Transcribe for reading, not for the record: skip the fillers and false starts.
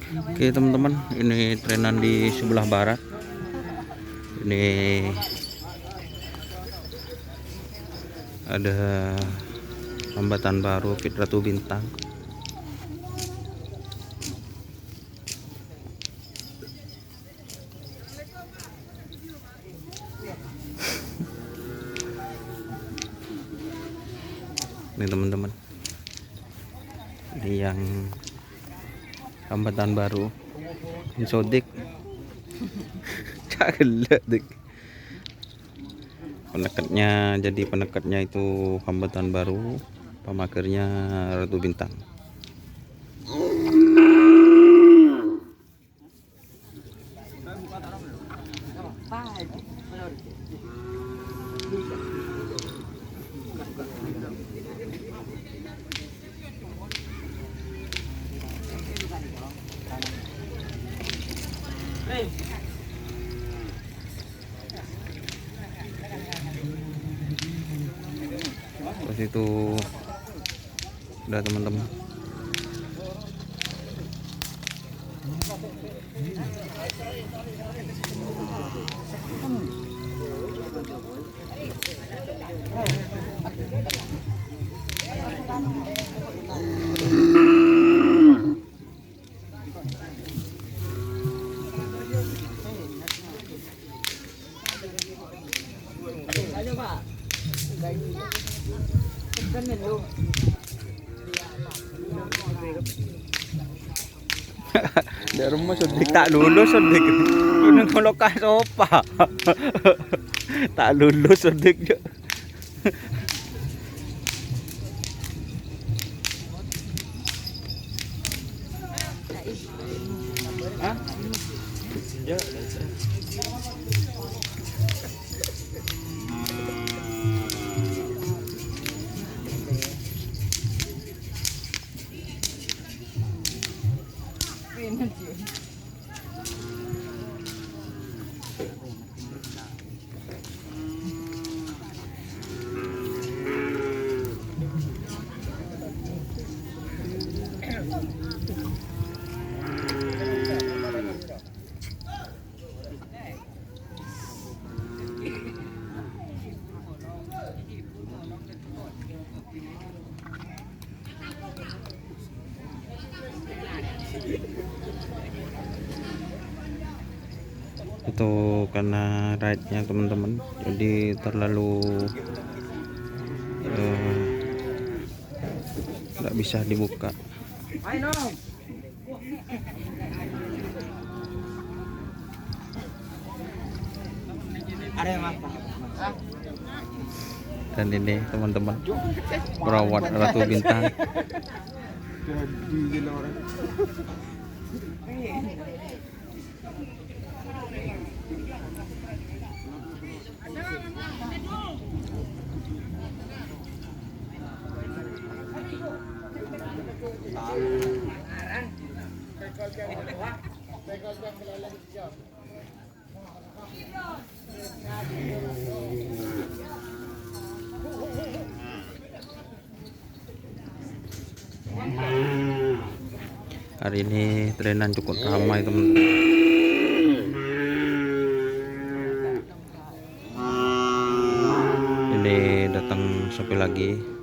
Oke teman-teman, ini trenan di sebelah barat. Ini ada hambatan baru Pit Ratu Bintang. Ini teman-teman, ini yang hambatan baru sodik cagelet penekatnya. Jadi penekatnya itu hambatan baru, pemagernya Ratu Bintang. Terus itu udah teman-teman. Di rumah sudik tak lulus sudik. Ini kalau kah sopa. Tak lulus sudik. Hah? Ya, itu karena ride-nya teman-teman, jadi terlalu nggak bisa dibuka. Dan ini teman-teman, perawat Ratu Bintang. Hari ini trenan cukup ramai teman-teman. Ini datang sampai lagi.